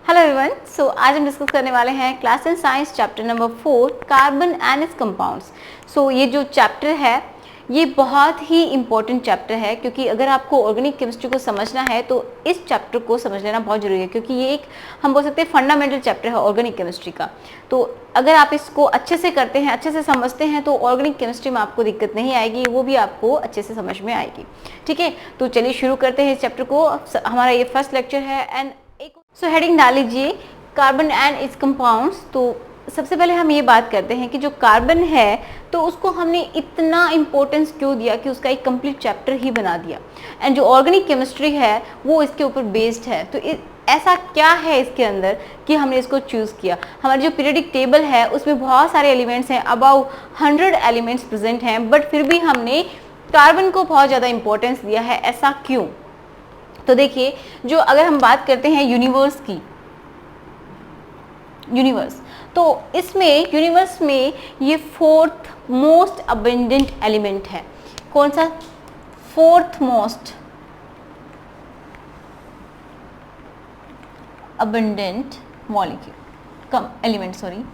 Hello everyone, सो आज हम discuss करने वाले हैं class 10 science chapter number 4 carbon and its compounds. So ये जो चैप्टर है ये बहुत ही इम्पोर्टेंट चैप्टर है, क्योंकि अगर आपको ऑर्गेनिक केमिस्ट्री को समझना है तो इस चैप्टर को समझ लेना बहुत जरूरी है, क्योंकि ये एक हम बोल सकते हैं फंडामेंटल चैप्टर है ऑर्गेनिक केमिस्ट्री का। तो अगर आप इसको अच्छे से करते हैं, अच्छे से समझते हैं, तो ऑर्गेनिक केमिस्ट्री में आपको दिक्कत नहीं आएगी, वो भी आपको अच्छे से समझ में आएगी। ठीक है, तो चलिए शुरू करते हैं इस चैप्टर को। हमारा ये फर्स्ट लेक्चर है एंड सो हेडिंग डाल लीजिए कार्बन एंड इट्स कंपाउंड्स। तो सबसे पहले हम ये बात करते हैं कि जो कार्बन है तो उसको हमने इतना इम्पोर्टेंस क्यों दिया कि उसका एक कंप्लीट चैप्टर ही बना दिया। एंड जो ऑर्गेनिक केमिस्ट्री है वो इसके ऊपर बेस्ड है। तो ऐसा क्या है इसके अंदर कि हमने इसको चूज़ किया। हमारी जो पीरियडिक टेबल है उसमें बहुत सारे एलिमेंट्स हैं, अबाउट 100 एलिमेंट्स प्रेजेंट हैं, बट फिर भी हमने कार्बन को बहुत ज़्यादा इंपॉर्टेंस दिया है। ऐसा क्यों? तो देखिए, जो अगर हम बात करते हैं यूनिवर्स की, यूनिवर्स, तो इसमें यूनिवर्स में ये फोर्थ मोस्ट अबंडेंट एलिमेंट है। कौन सा? फोर्थ मोस्ट अबंडेंट मॉलिक्यूल, कम एलिमेंट, सॉरी।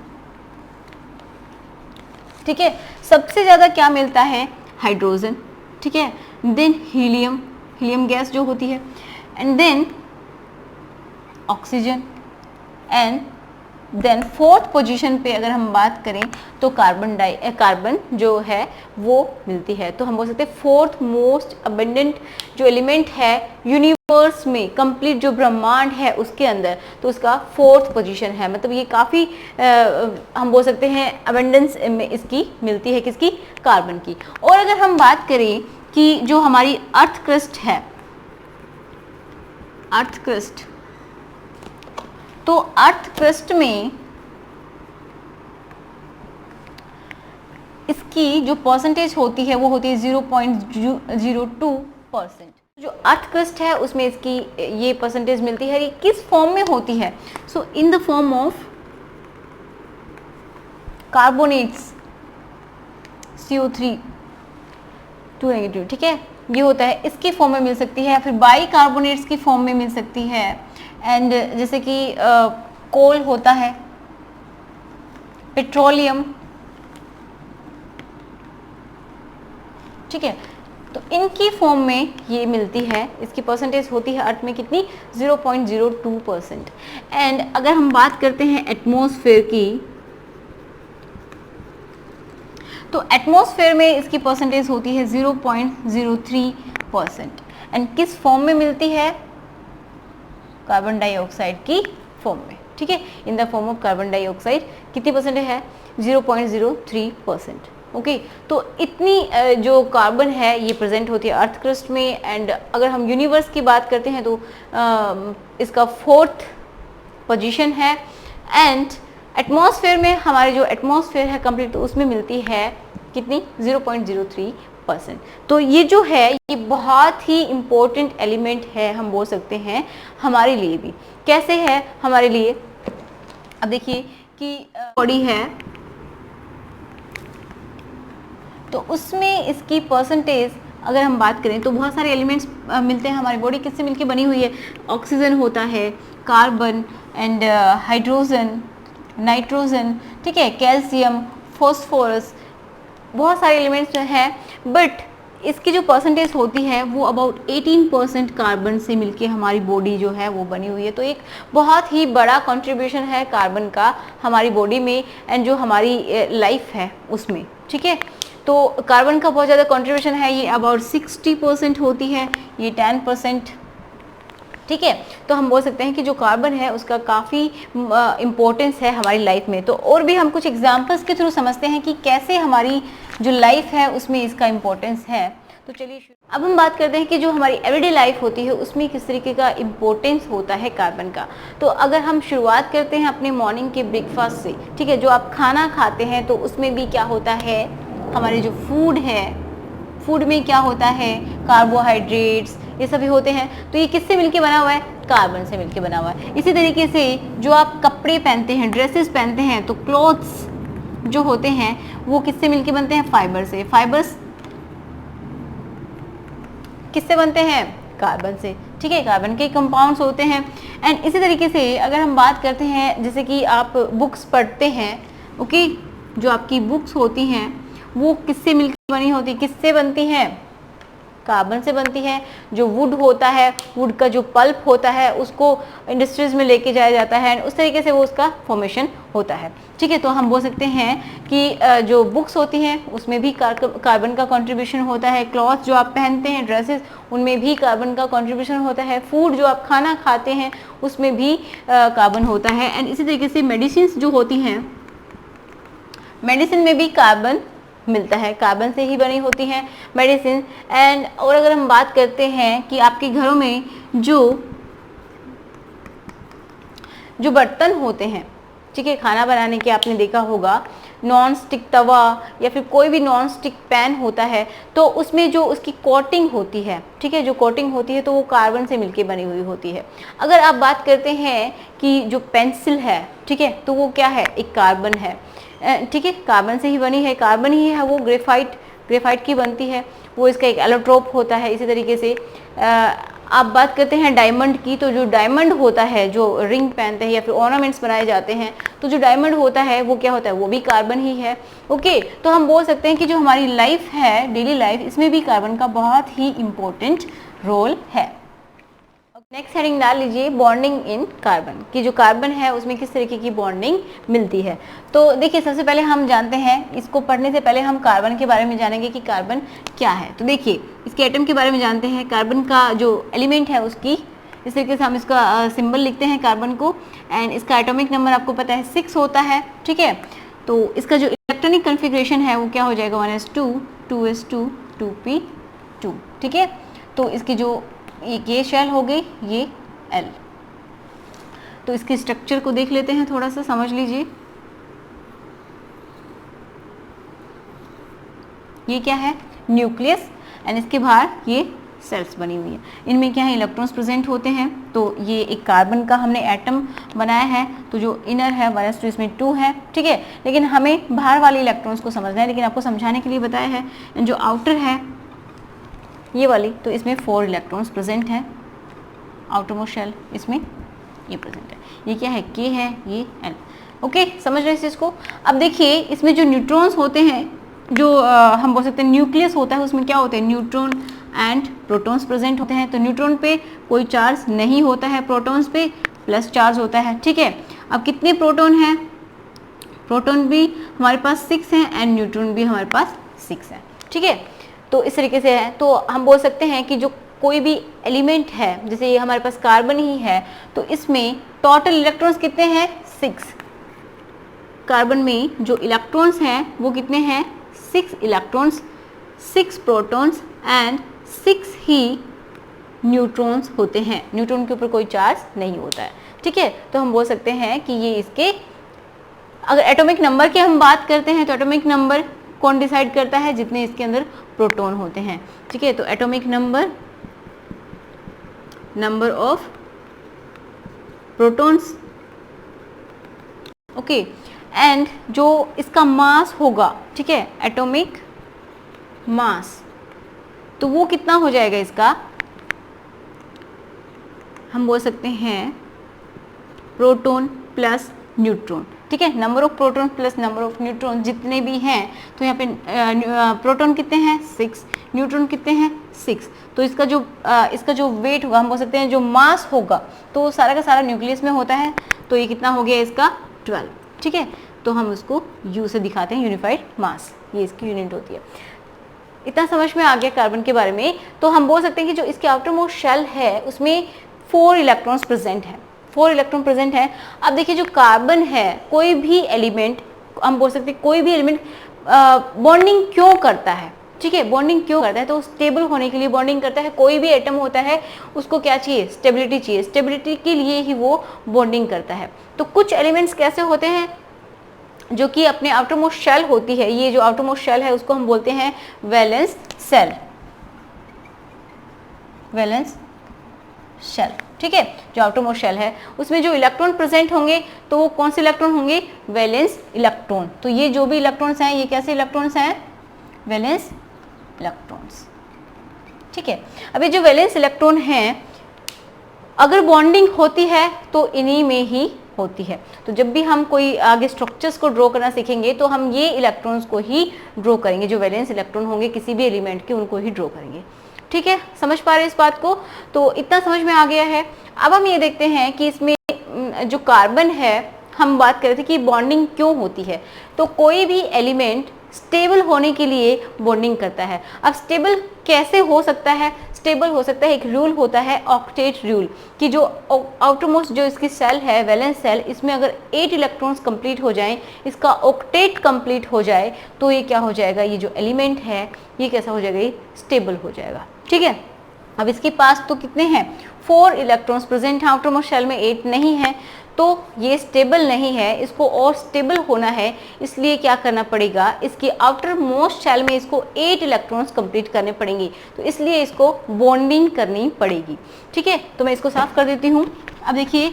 ठीक है, सबसे ज्यादा क्या मिलता है? हाइड्रोजन। ठीक है, देन हीलियम, हीलियम गैस जो होती है, and then oxygen, and then fourth position पे अगर हम बात करें तो कार्बन जो है वो मिलती है। तो हम बोल सकते हैं फोर्थ मोस्ट अबंडेंट जो एलिमेंट है यूनिवर्स में, कंप्लीट जो ब्रह्मांड है उसके अंदर, तो उसका फोर्थ पोजीशन है। मतलब ये काफ़ी हम बोल सकते हैं अबंडेंस में इसकी मिलती है, किसकी? कार्बन की। और अगर हम बात करें कि जो हमारी अर्थ क्रस्ट है, अर्थ क्रस्ट, तो अर्थ क्रस्ट में इसकी जो परसेंटेज होती है वो होती है 0.02%। जो अर्थ क्रस्ट है उसमें इसकी ये परसेंटेज मिलती है। ये किस फॉर्म में होती है? So in the form of carbonates, CO3 2 negative. ठीक है, ये होता है, इसकी फॉर्म में मिल सकती है, या फिर बाई कार्बोनेट्स की फॉर्म में मिल सकती है। एंड जैसे कि कोल होता है, पेट्रोलियम। ठीक है, तो इनकी फॉर्म में ये मिलती है। इसकी परसेंटेज होती है अर्थ में कितनी? 0.02%। एंड अगर हम बात करते हैं एटमॉस्फेयर की, तो एटमॉस्फेयर में इसकी परसेंटेज होती है 0.03%। एंड किस फॉर्म में मिलती है? कार्बन डाइऑक्साइड की फॉर्म में। ठीक है, इन the form of carbon dioxide कितनी परसेंट है? 0.03%। ओके, तो इतनी जो कार्बन है ये प्रेजेंट होती है अर्थ क्रस्ट में। एंड अगर हम यूनिवर्स की बात करते हैं तो इसका फोर्थ पोजीशन है। एंड एटमॉस्फेयर में हमारे जो एटमॉस्फेयर है कंप्लीट, तो उसमें मिलती है कितनी? 0.03%। तो ये जो है ये बहुत ही इम्पोर्टेंट एलिमेंट है, हम बोल सकते हैं हमारे लिए भी। कैसे है हमारे लिए? अब देखिए कि बॉडी है तो उसमें इसकी परसेंटेज अगर हम बात करें तो बहुत सारे एलिमेंट्स मिलते हैं। हमारी बॉडी किससे मिलके बनी हुई है? ऑक्सीजन होता है, कार्बन एंड हाइड्रोजन, नाइट्रोजन, ठीक है, कैल्शियम, फॉस्फोरस, बहुत सारे एलिमेंट्स जो हैं। बट इसकी जो परसेंटेज होती है वो अबाउट 18% कार्बन से मिलके हमारी बॉडी जो है वो बनी हुई है। तो एक बहुत ही बड़ा कंट्रीब्यूशन है कार्बन का हमारी बॉडी में एंड जो हमारी लाइफ है उसमें। ठीक है, तो कार्बन का बहुत ज़्यादा कंट्रीब्यूशन है, ये अबाउट 60% होती है, ये 10%। ठीक है, तो हम बोल सकते हैं कि जो कार्बन है उसका काफ़ी इम्पोर्टेंस है हमारी लाइफ में। तो और भी हम कुछ एग्जांपल्स के थ्रू समझते हैं कि कैसे हमारी जो लाइफ है उसमें इसका इम्पोर्टेंस है। तो चलिए अब हम बात करते हैं कि जो हमारी एवरीडे लाइफ होती है उसमें किस तरीके का इम्पोर्टेंस होता है कार्बन का। तो अगर हम शुरुआत करते हैं अपने मॉर्निंग के ब्रेकफास्ट से, ठीक है, जो आप खाना खाते हैं तो उसमें भी क्या होता है? हमारे जो फूड है, फूड में क्या होता है? कार्बोहाइड्रेट्स ये सभी होते हैं। तो ये किससे मिलके बना हुआ है? कार्बन से मिलके बना हुआ है। इसी तरीके से जो आप कपड़े पहनते हैं, ड्रेसेस पहनते हैं, तो क्लॉथ्स जो होते हैं वो किससे मिलके बनते हैं? फाइबर से। फाइबर्स किससे बनते हैं? कार्बन से। ठीक है, कार्बन के कंपाउंड्स होते हैं। एंड इसी तरीके से अगर हम बात करते हैं, जैसे कि आप बुक्स पढ़ते हैं, ओके, जो आपकी बुक्स होती हैं वो किससे मिलकर बनी होती, किससे बनती हैं, कार्बन से बनती है। जो वुड होता है, वुड का जो पल्प होता है उसको इंडस्ट्रीज में लेके जाया जाता है, उस तरीके से वो उसका फॉर्मेशन होता है। ठीक है, तो हम बोल सकते हैं कि जो बुक्स होती हैं उसमें भी कार्बन का कंट्रीब्यूशन होता है। क्लॉथ जो आप पहनते हैं, ड्रेसेस, उनमें भी कार्बन का कंट्रीब्यूशन होता है। फूड जो आप खाना खाते हैं उसमें भी कार्बन होता है। एंड इसी तरीके से मेडिसिन जो होती हैं, मेडिसिन में भी कार्बन मिलता है, कार्बन से ही बनी होती हैं मेडिसिन। एंड और अगर हम बात करते हैं कि आपके घरों में जो बर्तन होते हैं, ठीक है, खाना बनाने के आपने देखा होगा, नॉन स्टिक तवा या फिर कोई भी नॉन स्टिक पैन होता है, तो उसमें जो उसकी कोटिंग होती है, ठीक है, जो कोटिंग होती है तो वो कार्बन से मिलके बनी हुई होती है। अगर आप बात करते हैं कि जो पेंसिल है, ठीक है, तो वो क्या है, एक कार्बन है, ठीक है, कार्बन से ही बनी है, कार्बन ही है वो, ग्रेफाइट की बनती है, वो इसका एक एलोट्रोप होता है। इसी तरीके से आप बात करते हैं डायमंड की, तो जो डायमंड होता है, जो रिंग पहनते हैं या फिर ऑर्नामेंट्स बनाए जाते हैं, तो जो डायमंड होता है वो क्या होता है, वो भी कार्बन ही है। ओके, तो हम बोल सकते हैं कि जो हमारी लाइफ है, डेली लाइफ, इसमें भी कार्बन का बहुत ही इम्पोर्टेंट रोल है। नेक्स्ट हेडिंग डाल लीजिए, बॉन्डिंग इन कार्बन, कि जो कार्बन है उसमें किस तरीके की बॉन्डिंग मिलती है। तो देखिए, सबसे पहले हम जानते हैं, इसको पढ़ने से पहले हम कार्बन के बारे में जानेंगे कि कार्बन क्या है। तो देखिए, इसके एटम के बारे में जानते हैं। कार्बन का जो एलिमेंट है उसकी, इस तरीके से हम इसका सिंबल लिखते हैं कार्बन को। एंड इसका एटॉमिक नंबर आपको पता है 6 होता है, ठीक है। तो इसका जो इलेक्ट्रॉनिक कन्फिग्रेशन है वो क्या हो जाएगा, 1s2 2s2 2p2, ठीक है। तो इसकी जो ये शेल हो गई, ये एल। तो इसके स्ट्रक्चर को देख लेते हैं, थोड़ा सा समझ लीजिए। ये क्या है, न्यूक्लियस, एंड इसके बाहर ये सेल्स बनी हुई है। इनमें क्या है, इलेक्ट्रॉन्स प्रेजेंट होते हैं। तो ये एक कार्बन का हमने एटम बनाया है, तो जो इनर है 1s2, इसमें 2 है, ठीक है। लेकिन हमें बाहर वाले इलेक्ट्रॉन्स को समझना है, लेकिन आपको समझाने के लिए बताया है। जो आउटर है ये वाली, तो इसमें 4 इलेक्ट्रॉन्स प्रेजेंट है, आउटर मोस्ट शेल, इसमें ये प्रेजेंट है। ये क्या है, के है, ये एल। ओके, समझ रहे हैं इस चीज़ को। अब देखिए, इसमें जो न्यूट्रॉन्स होते हैं, जो हम बोल सकते हैं न्यूक्लियस होता है, उसमें क्या होते हैं, न्यूट्रॉन एंड प्रोटॉन्स प्रेजेंट होते हैं। तो न्यूट्रॉन पे कोई चार्ज नहीं होता है, प्रोटॉन्स पे प्लस चार्ज होता है, ठीक है। अब कितने प्रोटॉन हैं, प्रोटॉन भी हमारे पास 6 हैं एंड न्यूट्रॉन भी हमारे पास 6 है, ठीक है। तो इस तरीके से है। तो हम बोल सकते हैं कि जो कोई भी एलिमेंट है, जैसे ये हमारे पास कार्बन ही है, तो इसमें टोटल इलेक्ट्रॉन्स कितने हैं, 6। कार्बन में जो इलेक्ट्रॉन्स हैं वो कितने हैं, 6 electrons, 6 protons and 6 he neutrons होते हैं। न्यूट्रॉन के ऊपर कोई चार्ज नहीं होता है, ठीक है। तो हम बोल सकते हैं कि ये इसके, अगर एटॉमिक नंबर की हम बात करते हैं, तो एटॉमिक नंबर कौन डिसाइड करता है, जितने इसके अंदर प्रोटॉन होते हैं, ठीक है। तो atomic number of protons, okay. And जो इसका मास होगा, ठीक है, एटॉमिक मास, तो वो कितना हो जाएगा इसका, हम बोल सकते हैं प्रोटॉन प्लस न्यूट्रॉन, ठीक है। Number of proton plus number of neutron जितने भी हैं, तो यहाँ पे प्रोटॉन कितने हैं, 6, न्यूट्रॉन कितने हैं, 6। तो इसका जो वेट होगा, हम बोल सकते हैं जो मास होगा, तो सारा का सारा न्यूक्लियस में होता है। तो ये कितना हो गया इसका, 12, ठीक है। तो हम उसको यू से दिखाते हैं, यूनिफाइड मास, ये इसकी यूनिट होती है। इतना समझ में आ गया कार्बन के बारे में। तो हम बोल सकते हैं कि जो इसके आउटर मोस्ट शेल है उसमें 4 इलेक्ट्रॉन्स प्रेजेंट है, 4 इलेक्ट्रॉन प्रेजेंट है। अब देखिए, जो कार्बन है, कोई भी एलिमेंट, हम बोल सकते हैं कोई भी एलिमेंट बॉन्डिंग क्यों करता है, ठीक है, बॉन्डिंग क्यों करता है, तो स्टेबल होने के लिए बॉन्डिंग करता है। कोई भी एटम होता है उसको क्या चाहिए, स्टेबिलिटी चाहिए, स्टेबिलिटी के लिए ही वो बॉन्डिंग करता है। तो कुछ एलिमेंट्स कैसे होते हैं, जो कि अपने आउटर मोस्ट शेल होती है, ये जो आउटर मोस्ट शेल है उसको हम बोलते हैं वैलेंस शेल, वैलेंस शेल, ठीक है। जो आउटर मोस्ट शेल है उसमें जो इलेक्ट्रॉन प्रेजेंट होंगे, तो वो कौन से इलेक्ट्रॉन होंगे, वैलेंस इलेक्ट्रॉन। तो ये जो भी इलेक्ट्रॉन्स हैं, ये कैसे इलेक्ट्रॉन्स हैं, वैलेंस इलेक्ट्रॉन्स, ठीक है। अब ये जो वैलेंस इलेक्ट्रॉन हैं, अगर बॉन्डिंग होती है तो इन्हीं में ही होती है। तो जब भी हम कोई आगे स्ट्रक्चर्स को ड्रॉ करना सीखेंगे तो हम ये इलेक्ट्रॉन्स को ही ड्रॉ करेंगे, जो वैलेंस इलेक्ट्रॉन होंगे किसी भी एलिमेंट के उनको ही ड्रॉ करेंगे। ठीक है, समझ पा रहे हैं इस बात को? तो इतना समझ में आ गया है। अब हम ये देखते हैं कि इसमें जो कार्बन है, हम बात कर रहे थे कि बॉन्डिंग क्यों होती है। तो कोई भी एलिमेंट स्टेबल होने के लिए बॉन्डिंग करता है। अब स्टेबल कैसे हो सकता है? स्टेबल हो सकता है, एक रूल होता है ऑक्टेट रूल, कि जो आउटरमोस्ट जो इसकी सेल है, वैलेंस सेल, इसमें अगर 8 इलेक्ट्रॉन्स कंप्लीट हो जाएं, इसका ऑक्टेट कंप्लीट हो जाए, तो ये क्या हो जाएगा, ये जो एलिमेंट है ये कैसा हो जाएगा, ये स्टेबल हो जाएगा। ठीक है, अब इसके पास तो कितने हैं, 4 इलेक्ट्रॉन्स प्रेजेंट हैं, आउटरमोस्ट शेल में 8 नहीं है, तो ये स्टेबल नहीं है। इसको और स्टेबल होना है, इसलिए क्या करना पड़ेगा, इसकी आउटर मोस्ट शेल में इसको 8 इलेक्ट्रॉन्स कंप्लीट करने पड़ेंगे, तो इसलिए इसको बॉन्डिंग करनी पड़ेगी। ठीक है, तो मैं इसको साफ कर देती हूँ। अब देखिए,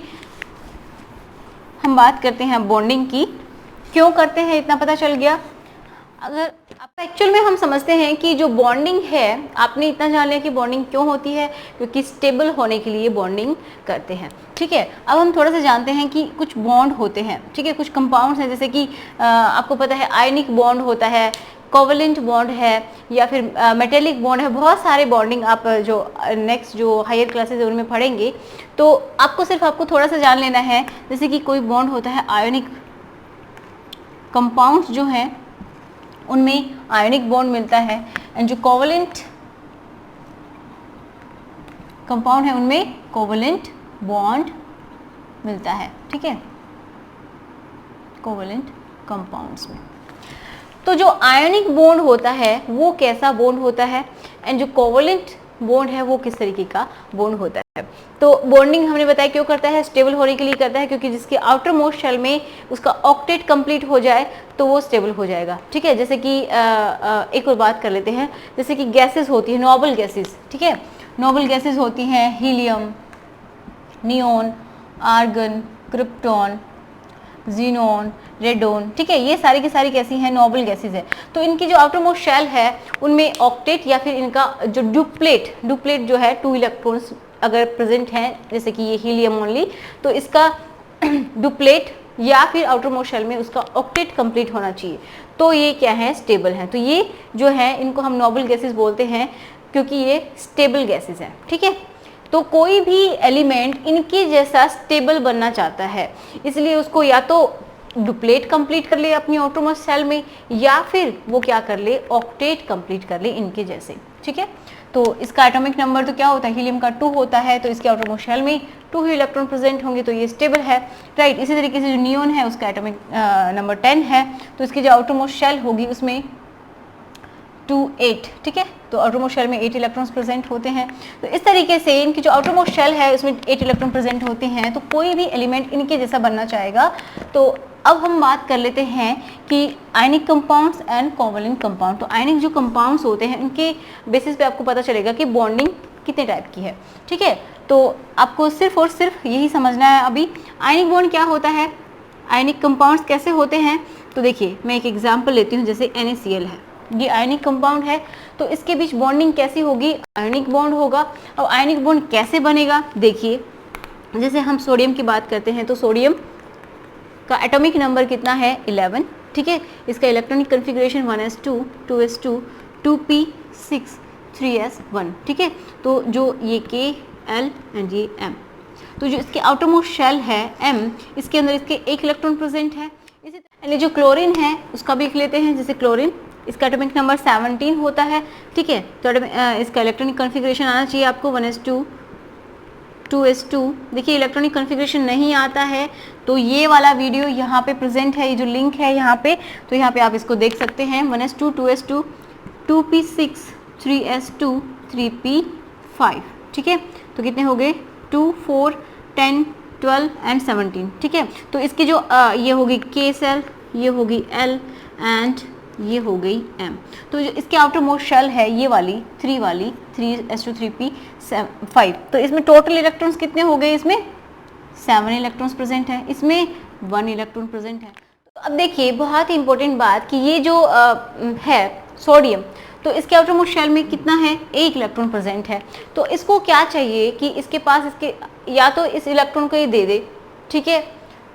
हम बात करते हैं बॉन्डिंग की, क्यों करते हैं इतना पता चल गया। अगर आप एक्चुअल में हम समझते हैं कि जो बॉन्डिंग है, आपने इतना जान लिया कि बॉन्डिंग क्यों होती है, क्योंकि स्टेबल होने के लिए बॉन्डिंग करते हैं। ठीक है, अब हम थोड़ा सा जानते हैं कि कुछ बॉन्ड होते हैं। ठीक है, कुछ कंपाउंड्स हैं, जैसे कि आपको पता है आयनिक बॉन्ड होता है, कोवलेंट बॉन्ड है, या फिर मेटेलिक बॉन्ड है। बहुत सारे बॉन्डिंग आप जो नेक्स्ट जो हायर क्लासेज है उनमें पढ़ेंगे। तो आपको थोड़ा सा जान लेना है, जैसे कि कोई बॉन्ड होता है आयनिक कंपाउंड्स जो हैं उनमें आयनिक बॉन्ड मिलता है, एंड जो कोवलेंट कंपाउंड है उनमें कोवलेंट बॉन्ड मिलता है। ठीक है, कोवलेंट कंपाउंड्स में। तो जो आयनिक बॉन्ड होता है वो कैसा बॉन्ड होता है, एंड जो कोवलेंट बॉन्ड है वो किस तरीके का बॉन्ड होता है। तो बॉन्डिंग हमने बताया क्यों करता है, स्टेबल होने के लिए करता है, क्योंकि जिसके आउटर मोस्ट शेल में उसका ऑक्टेट कंप्लीट हो जाए तो वो स्टेबल हो जाएगा। ठीक है, जैसे कि एक और बात कर लेते हैं, जैसे कि गैसेस होती है, नोबल गैसेस। ठीक है, नोबल गैसेस होती हैं helium, neon, argon, krypton, xenon, radon. ठीक है, ये सारी की सारी कैसी हैं, नोबल गैसेस है। तो इनकी जो आउटर मोस्ट शेल है उनमें ऑक्टेट या फिर इनका जो डुप्लेट जो है 2 इलेक्ट्रॉन्स अगर प्रेजेंट हैं, जैसे कि ये हीलियम ओनली, तो इसका डुप्लेट या फिर आउटर मोस्ट शेल में उसका ऑक्टेट कंप्लीट होना चाहिए, तो ये क्या है, स्टेबल है। तो ये जो है इनको हम नोबल गैसेस बोलते हैं, क्योंकि ये स्टेबल गैसेस हैं। ठीक है, तो कोई भी एलिमेंट इनके जैसा स्टेबल बनना चाहता है, इसलिए उसको या तो डुप्लेट कंप्लीट कर ले अपनी आउटरमोस्ट सेल में, या फिर वो क्या कर ले, ऑक्टेट कंप्लीट कर ले इनके जैसे। ठीक है, तो इसका एटॉमिक नंबर तो क्या होता है, हीलियम का 2 होता है, तो इसके आउटरमोस्ट शेल में 2 ही इलेक्ट्रॉन प्रेजेंट होंगे, तो ये स्टेबल है। राइट, इसी तरीके से जो नियोन है उसका एटॉमिक नंबर 10 है, तो इसकी जो आउटरमोस्ट शेल होगी उसमें 2, 8। ठीक है, तो आउटरमोस्ट शेल में 8 इलेक्ट्रॉन्स प्रेजेंट होते हैं। तो इस तरीके से इनकी जो आउटरमोस्ट शेल है उसमें 8 इलेक्ट्रॉन प्रेजेंट होते हैं, तो कोई भी एलिमेंट इनके जैसा बनना चाहेगा। तो अब हम बात कर लेते हैं कि ionic compounds and covalent compound. तो आयनिक जो कंपाउंड्स होते हैं उनके बेसिस पे आपको पता चलेगा कि बॉन्डिंग कितने टाइप की है। ठीक है, तो आपको सिर्फ और सिर्फ यही समझना है अभी, आयनिक बॉन्ड क्या होता है, आयनिक कंपाउंड्स कैसे होते हैं। तो देखिए, मैं एक एग्जाम्पल लेती हूँ, जैसे NaCl है, ये आयनिक कंपाउंड है, तो इसके बीच बॉन्डिंग कैसी होगी, आयनिक बॉन्ड होगा। अब आयनिक बॉन्ड कैसे बनेगा, देखिए, जैसे हम सोडियम की बात करते हैं, तो सोडियम का एटॉमिक नंबर कितना है, 11। ठीक है, इसका electronic configuration 1s2, 2s2, 2p6, 3s1। ठीक है, तो जो ये K, L एंड ये M, तो जो इसके आउटरमोस्ट शेल है M, इसके अंदर इसके 1 इलेक्ट्रॉन प्रेजेंट है। इसी तरह जो क्लोरीन है उसका भी लिख लेते हैं, जैसे क्लोरीन, इसका एटॉमिक नंबर 17 होता है। ठीक है, तो इसका इलेक्ट्रॉनिक कन्फिग्रेशन आना चाहिए आपको 1s2, 2s2। देखिए, इलेक्ट्रॉनिक कन्फिग्रेशन नहीं आता है, तो ये वाला वीडियो यहाँ पे प्रेजेंट है, ये जो लिंक है यहाँ पे, तो यहाँ पे आप इसको देख सकते हैं। 1s2, 2s2, 2p6, 3s2, 3p5। ठीक है, तो कितने हो गए, 2, 4, 10, 12 एंड 17। ठीक है, तो इसकी जो ये होगी K सेल, ये होगी L एंड ये हो गई M। तो जो इसके आउटर मोस्ट शेल है ये वाली 3s2, 3p5, तो इसमें टोटल इलेक्ट्रॉन्स कितने हो गए, इसमें 7 इलेक्ट्रॉन्स प्रेजेंट है, इसमें 1 इलेक्ट्रॉन प्रेजेंट है। तो अब देखिए, बहुत ही इंपॉर्टेंट बात कि ये जो है सोडियम, तो इसके आउटरमोस्ट शेल में कितना है, एक इलेक्ट्रॉन प्रेजेंट है। तो इसको क्या चाहिए कि इसके पास इसके या तो इस इलेक्ट्रॉन को ये दे दे, ठीक है,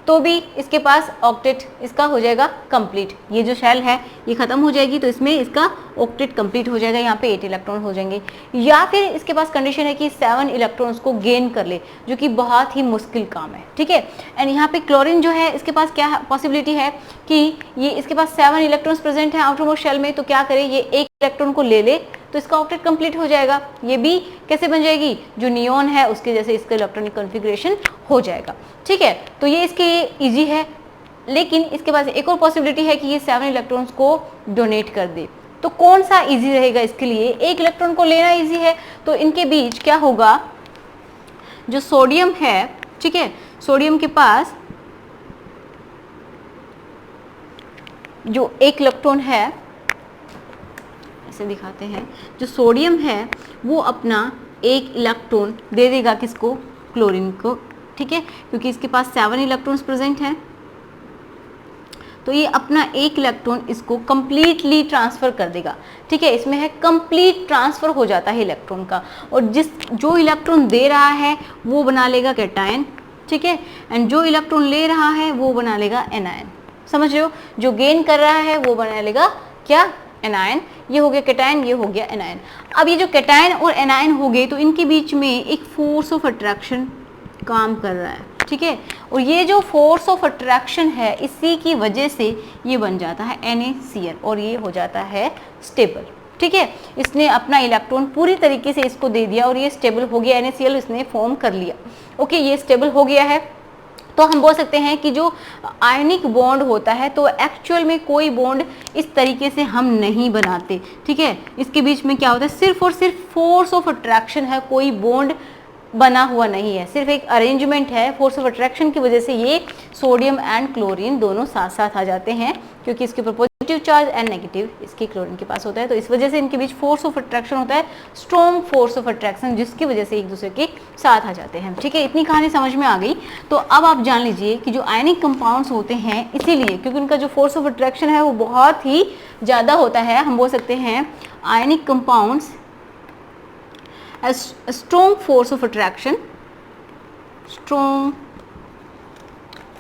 तो भी इसके पास ऑक्टेट इसका हो जाएगा कंप्लीट। ये जो शेल है ये खत्म हो जाएगी तो इसमें इसका ऑक्टेट कंप्लीट हो जाएगा, यहाँ पे 8 इलेक्ट्रॉन हो जाएंगे। या फिर इसके पास कंडीशन है कि 7 इलेक्ट्रॉन्स को गेन कर ले, जो कि बहुत ही मुश्किल काम है, ठीक है। एंड यहाँ पे क्लोरीन जो है इसके पास क्या पॉसिबिलिटी है कि ये इसके पास 7 इलेक्ट्रॉन्स प्रेजेंट है आउटरमोस्ट शेल में, तो क्या करे, ये एक इलेक्ट्रॉन को ले ले तो इसका ऑक्टेट कंप्लीट हो जाएगा। ये भी कैसे बन जाएगी, जो नियॉन है उसके जैसे इसका इलेक्ट्रॉनिक कॉन्फ़िगरेशन हो जाएगा, ठीक है। तो ये इसके इजी है, लेकिन इसके पास एक और पॉसिबिलिटी है कि ये 7 इलेक्ट्रॉन्स को डोनेट कर दे। तो कौन सा इजी रहेगा इसके लिए, एक इलेक्ट्रॉन को लेना इजी है, तो इनके बीच क्या होगा, जो सोडियम है, ठीक है, सोडियम के पास जो एक इलेक्ट्रॉन है, ऐसे दिखाते हैं, जो सोडियम है वो अपना एक इलेक्ट्रॉन दे देगा किसको, क्लोरीन को, ठीक है, क्योंकि इसके पास 7 इलेक्ट्रॉन्स प्रेजेंट हैं। तो ये अपना एक इलेक्ट्रॉन इसको कंप्लीटली ट्रांसफर कर देगा, ठीक है, इसमें है कंप्लीट ट्रांसफर हो जाता है इलेक्ट्रॉन का, और जो इलेक्ट्रॉन दे रहा है वो बना लेगा कैटायन, ठीक है, एंड जो इलेक्ट्रॉन ले रहा है वो बना लेगा एनायन। समझ रहे हो, जो गेन कर रहा है वो बना लेगा क्या, एनायन। ये हो गया कैटायन, ये हो गया एनायन। अब ये जो कैटायन और एनायन हो गए तो इनके बीच में एक फोर्स ऑफ अट्रैक्शन काम कर रहा है, ठीक है, और ये जो फोर्स ऑफ अट्रैक्शन है इसी की वजह से ये बन जाता है NaCl और ये हो जाता है स्टेबल, ठीक है। इसने अपना इलेक्ट्रॉन पूरी तरीके से इसको दे दिया और ये स्टेबल हो गया, NaCl इसने फॉर्म कर लिया, ओके, ये स्टेबल हो गया है। तो हम बोल सकते हैं कि जो आयनिक बॉन्ड होता है तो एक्चुअल में कोई बॉन्ड इस तरीके से हम नहीं बनाते, ठीक है, इसके बीच में क्या होता है, सिर्फ और सिर्फ फोर्स ऑफ अट्रैक्शन है, कोई बॉन्ड बना हुआ नहीं है, सिर्फ एक अरेंजमेंट है। फोर्स ऑफ अट्रैक्शन की वजह से ये सोडियम एंड क्लोरीन दोनों साथ साथ आ जाते हैं, क्योंकि इसके ऊपर पॉजिटिव चार्ज एंड नेगेटिव इसके क्लोरीन के पास होता है, तो इस वजह से इनके बीच फोर्स ऑफ अट्रैक्शन होता है, स्ट्रॉन्ग फोर्स ऑफ अट्रैक्शन, जिसकी वजह से एक दूसरे के साथ आ जाते हैं, ठीक है। इतनी कहानी समझ में आ गई। तो अब आप जान लीजिए कि जो आयनिक कंपाउंड्स होते हैं, इसीलिए क्योंकि उनका जो फोर्स ऑफ अट्रैक्शन है वो बहुत ही ज़्यादा होता है, हम बोल सकते हैं ionic compounds as a strong force of attraction, strong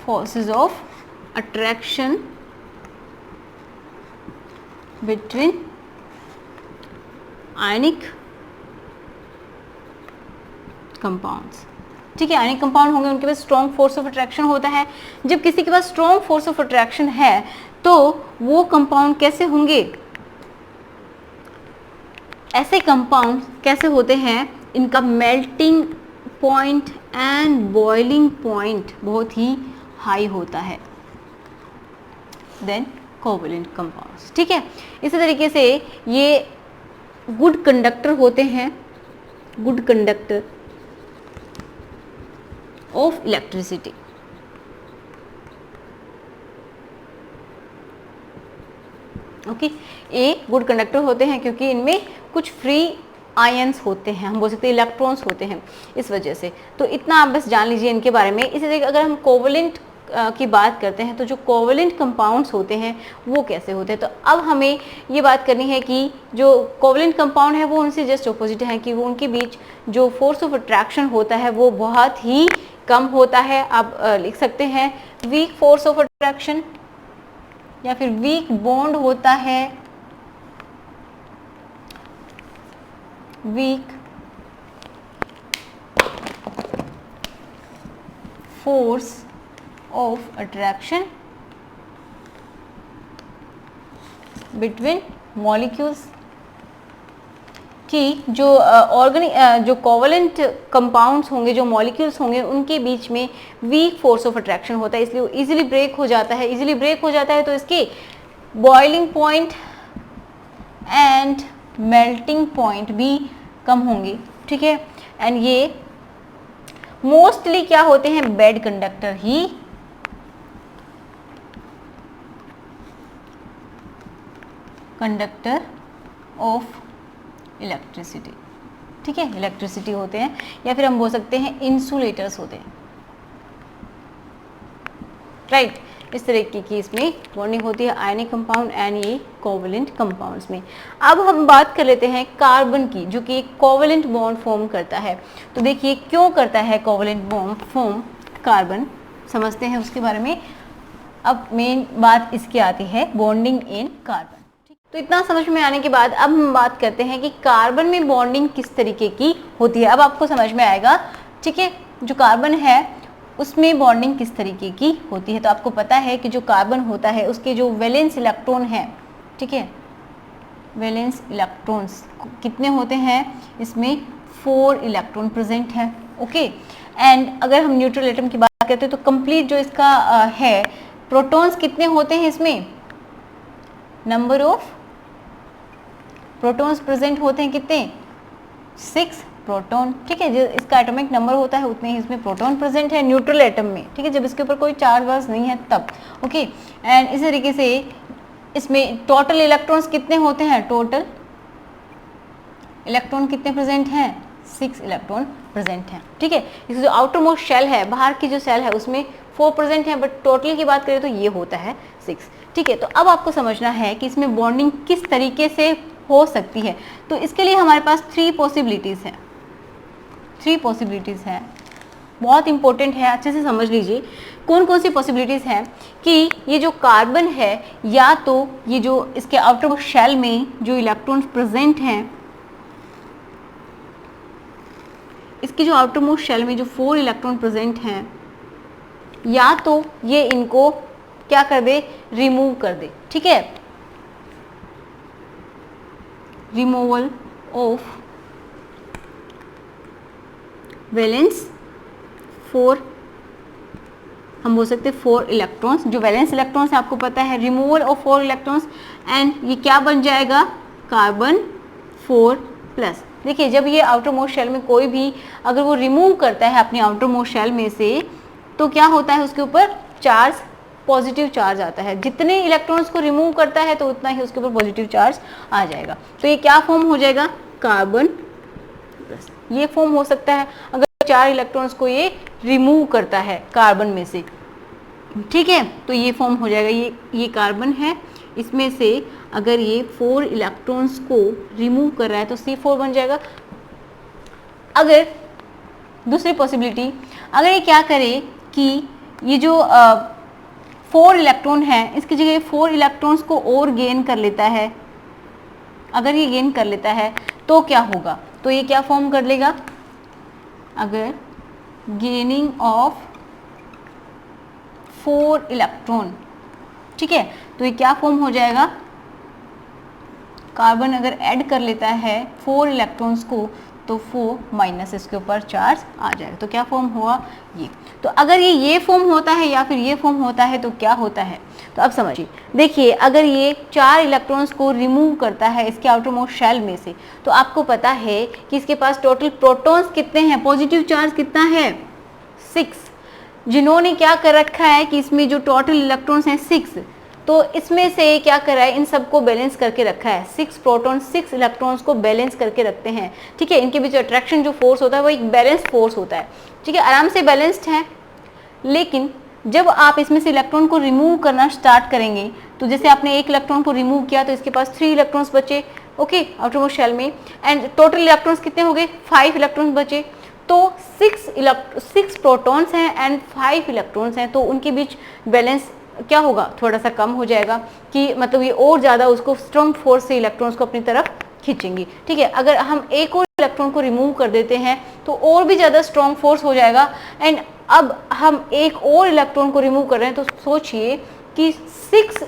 forces of attraction between ionic compounds, ठीक है। आयनिक कंपाउंड होंगे उनके पास स्ट्रॉन्ग फोर्स ऑफ अट्रैक्शन होता है। जब किसी के पास स्ट्रॉन्ग फोर्स ऑफ अट्रैक्शन है तो वो कंपाउंड कैसे होंगे, ऐसे कंपाउंड कैसे होते हैं, इनका melting point and boiling point बहुत ही हाई होता है देन कोवैलेंट कंपाउंड्स, ठीक है। इसी तरीके से ये गुड कंडक्टर होते हैं, good conductor of electricity, okay. ये गुड कंडक्टर होते हैं क्योंकि इनमें कुछ फ्री आयंस होते हैं, हम बोल सकते हैं इलेक्ट्रॉन्स होते हैं, इस वजह से। तो इतना आप बस जान लीजिए इनके बारे में। इसी तरीके अगर हम कोवैलेंट की बात करते हैं तो जो कोवैलेंट कंपाउंड्स होते हैं वो कैसे होते हैं, तो अब हमें ये बात करनी है कि जो कोवैलेंट कंपाउंड है वो उनसे जस्ट ऑपोजिट है, कि वो उनके बीच जो फोर्स ऑफ अट्रैक्शन होता है वो बहुत ही कम होता है। आप लिख सकते हैं वीक फोर्स ऑफ अट्रैक्शन या फिर वीक बॉन्ड होता है, weak force of attraction between molecules, कि जो जो कोवैलेंट कंपाउंड्स होंगे, जो मॉलिक्यूल्स होंगे, उनके बीच में वीक फोर्स ऑफ अट्रैक्शन होता है, इसलिए वो इजीली ब्रेक हो जाता है। इजीली ब्रेक हो जाता है तो इसके boiling point and melting point भी कम होंगे, ठीक है। एंड ये मोस्टली क्या होते हैं, bad conductor he conductor of electricity, ठीक है, इलेक्ट्रिसिटी होते हैं, या फिर हम बोल सकते हैं इंसुलेटर्स होते हैं, राइट। इस तरीके की इसमें बॉन्डिंग होती है आयनिक कंपाउंड एंड ये कोवैलेंट कंपाउंड्स में। अब हम बात कर लेते हैं कार्बन की, जो कि एक कोवैलेंट बॉन्ड फॉर्म करता है। तो देखिए क्यों करता है कोवैलेंट बॉन्ड फॉर्म कार्बन, समझते हैं उसके बारे में। अब मेन बात इसकी आती है बॉन्डिंग इन कार्बन। तो इतना समझ में आने के बाद अब हम बात करते हैं कि कार्बन में बॉन्डिंग किस तरीके की होती है। अब आपको समझ में आएगा, ठीक है, जो कार्बन है उसमें बॉन्डिंग किस तरीके की होती है। तो आपको पता है कि जो कार्बन होता है उसके जो वैलेंस इलेक्ट्रॉन है, ठीक है, वैलेंस इलेक्ट्रॉन्स कितने होते हैं, इसमें 4 इलेक्ट्रॉन प्रेजेंट है। ओके, एंड अगर हम न्यूट्रल एटम की बात करते हैं तो कंप्लीट जो इसका है प्रोटॉन्स कितने होते हैं, इसमें नंबर ऑफ प्रोटॉन्स प्रेजेंट होते हैं कितने, 6 प्रोटॉन, ठीक है। जो इसका एटॉमिक नंबर होता है उतने ही इसमें प्रोटॉन प्रेजेंट है न्यूट्रल एटम में, ठीक है, जब इसके ऊपर कोई चार्ज वार्ज नहीं है तब। ओके, एंड इसी तरीके से इसमें टोटल इलेक्ट्रॉन्स कितने होते हैं, टोटल इलेक्ट्रॉन कितने प्रेजेंट हैं, 6 इलेक्ट्रॉन प्रेजेंट हैं, ठीक है। इसका जो आउटर मोस्ट शेल है, बाहर की जो सेल है उसमें 4 प्रेजेंट है, बट टोटल की बात करें तो ये होता है 6, ठीक है। तो अब आपको समझना है कि इसमें बॉन्डिंग किस तरीके से हो सकती है। तो इसके लिए हमारे पास 3 पॉसिबिलिटीज़ हैं, 3 पॉसिबिलिटीज़ हैं, बहुत इंपॉर्टेंट है, अच्छे से समझ लीजिए। कौन कौन सी पॉसिबिलिटीज़ हैं कि ये जो कार्बन है, या तो ये जो इसके आउटर मोस्ट शेल में जो इलेक्ट्रॉन्स प्रेजेंट हैं, इसकी जो आउटर मोस्ट शेल में जो 4 इलेक्ट्रॉन प्रेजेंट हैं, या तो ये इनको क्या कर दे, रिमूव कर दे, ठीक है, रिमूवल ऑफ वैलेंस 4, हम बोल सकते हैं 4 इलेक्ट्रॉन्स, जो वैलेंस इलेक्ट्रॉन्स है आपको पता है, रिमूवल ऑफ 4 इलेक्ट्रॉन्स, एंड ये क्या बन जाएगा, कार्बन 4+। देखिए जब ये आउटर मोस्ट शेल में कोई भी अगर वो रिमूव करता है अपनी आउटर मोस्ट शेल में से, तो क्या होता है, उसके ऊपर चार्ज, पॉजिटिव चार्ज आता है। जितने इलेक्ट्रॉन्स को रिमूव करता है तो उतना ही उसके ऊपर पॉजिटिव चार्ज आ जाएगा। तो ये क्या फॉर्म हो जाएगा, कार्बन प्लस। ये फॉर्म हो सकता है अगर 4 इलेक्ट्रॉन्स को ये रिमूव करता है कार्बन में से, ठीक है, तो ये फॉर्म हो जाएगा। ये कार्बन है, इसमें से अगर ये 4 इलेक्ट्रॉन्स को रिमूव कर रहा है तो C4 बन जाएगा। अगर दूसरी पॉसिबिलिटी, अगर ये क्या करे कि ये जो 4 इलेक्ट्रॉन है इसकी जगह 4 इलेक्ट्रॉन्स को और गेन कर लेता है, अगर ये गेन कर लेता है तो क्या होगा, तो ये क्या फॉर्म कर लेगा, अगर गेनिंग ऑफ 4 इलेक्ट्रॉन, ठीक है, तो ये क्या फॉर्म हो जाएगा, कार्बन अगर ऐड कर लेता है 4 इलेक्ट्रॉन्स को तो 4 माइनस इसके ऊपर चार्ज आ जाएगा। तो क्या फॉर्म हुआ, ये। तो अगर ये फॉर्म होता है या फिर ये फॉर्म होता है तो क्या होता है, तो अब समझिए। देखिए अगर ये 4 इलेक्ट्रॉन्स को रिमूव करता है इसके आउटर मोस्ट शेल में से, तो आपको पता है कि इसके पास टोटल प्रोटॉन्स कितने हैं, पॉजिटिव चार्ज कितना है, 6। जिन्होंने क्या कर रखा है कि इसमें जो टोटल इलेक्ट्रॉन्स हैं 6, तो इसमें से क्या कर रहा है, इन सबको बैलेंस करके रखा है। 6 प्रोटॉन 6 इलेक्ट्रॉन्स को बैलेंस करके रखते हैं, ठीक है। इनके बीच अट्रैक्शन जो फोर्स होता है वो एक बैलेंस फोर्स होता है, ठीक है, आराम से बैलेंस्ड है। लेकिन जब आप इसमें से इलेक्ट्रॉन को रिमूव करना स्टार्ट करेंगे, तो जैसे आपने 1 इलेक्ट्रॉन को रिमूव किया तो इसके पास 3 इलेक्ट्रॉन्स बचे, ओके, आउटर मोस्ट शेल में, एंड टोटल इलेक्ट्रॉन्स कितने हो गए, 5 इलेक्ट्रॉन्स बचे। तो 6 प्रोटॉन्स हैं एंड 5 इलेक्ट्रॉन्स हैं, तो उनके बीच बैलेंस क्या होगा, थोड़ा सा कम हो जाएगा, कि मतलब ये और ज़्यादा उसको स्ट्रॉन्ग फोर्स से इलेक्ट्रॉन्स को अपनी तरफ खींचेंगी, ठीक है। अगर हम एक और इलेक्ट्रॉन को रिमूव कर देते हैं तो और भी ज़्यादा स्ट्रॉन्ग फोर्स हो जाएगा। एंड अब हम एक और इलेक्ट्रॉन को रिमूव कर रहे हैं, तो सोचिए कि 6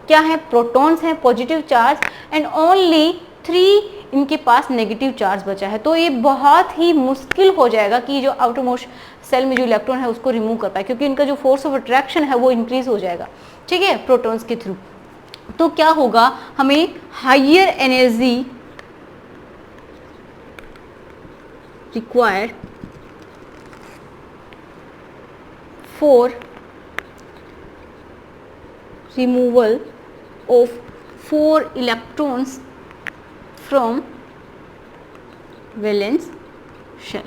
क्या है, प्रोटॉन्स हैं, पॉजिटिव चार्ज, एंड ओनली 3 इनके पास नेगेटिव चार्ज बचा है। तो ये बहुत ही मुश्किल हो जाएगा कि जो आउटर मोस्ट सेल में जो इलेक्ट्रॉन है उसको रिमूव कर पाए, क्योंकि इनका जो फोर्स ऑफ अट्रैक्शन है वो इंक्रीज हो जाएगा, ठीक है, प्रोटॉन्स के थ्रू। तो क्या होगा, हमें higher energy required for removal of 4 electrons from valence shell,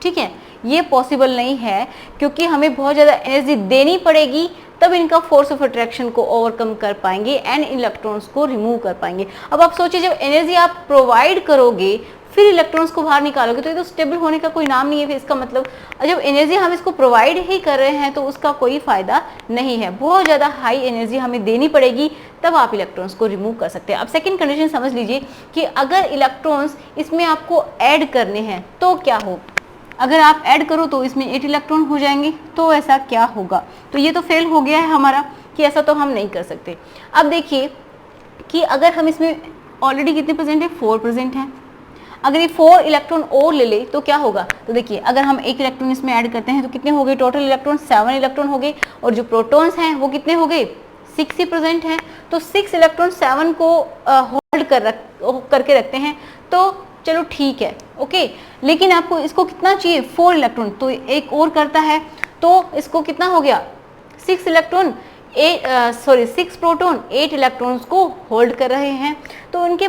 ठीक है। ये पॉसिबल नहीं है क्योंकि हमें बहुत ज़्यादा एनर्जी देनी पड़ेगी तब इनका फोर्स ऑफ अट्रैक्शन को ओवरकम कर पाएंगे एंड इलेक्ट्रॉन्स को रिमूव कर पाएंगे। अब आप सोचिए, जब एनर्जी आप प्रोवाइड करोगे फिर इलेक्ट्रॉन्स को बाहर निकालोगे तो ये तो स्टेबल होने का कोई नाम नहीं है। फिर इसका मतलब जब एनर्जी हम इसको प्रोवाइड ही कर रहे हैं तो उसका कोई फायदा नहीं है। बहुत ज़्यादा हाई एनर्जी हमें देनी पड़ेगी तब आप इलेक्ट्रॉन्स को रिमूव कर सकते हैं। अब सेकंड कंडीशन समझ लीजिए कि अगर इलेक्ट्रॉन्स इसमें आपको ऐड करने हैं तो क्या हो। अगर आप ऐड करो तो इसमें 8 इलेक्ट्रॉन हो जाएंगे, तो ऐसा क्या होगा। तो ये तो फेल हो गया है हमारा कि ऐसा तो हम नहीं कर सकते। अब देखिए कि अगर हम इसमें ऑलरेडी कितने प्रेजेंट है, 4 प्रेजेंट है। अगर ये 4 इलेक्ट्रॉन और ले ले तो क्या होगा। तो देखिए अगर हम 1 इलेक्ट्रॉन इसमें ऐड करते हैं तो कितने हो गए टोटल इलेक्ट्रॉन, 7 इलेक्ट्रॉन हो गए। और जो प्रोटॉन्स हैं वो कितने हो गए, 6 ही प्रेजेंट हैं। तो 6 इलेक्ट्रॉन 7 को होल्ड करके रखते हैं, तो चलो ठीक है, ओके। लेकिन आपको इसको कितना चाहिए, 4 इलेक्ट्रॉन, तो एक और करता है तो इसको कितना हो गया, 6 इलेक्ट्रॉन 6 प्रोटॉन 8 इलेक्ट्रॉन्स को होल्ड कर रहे हैं। तो उनके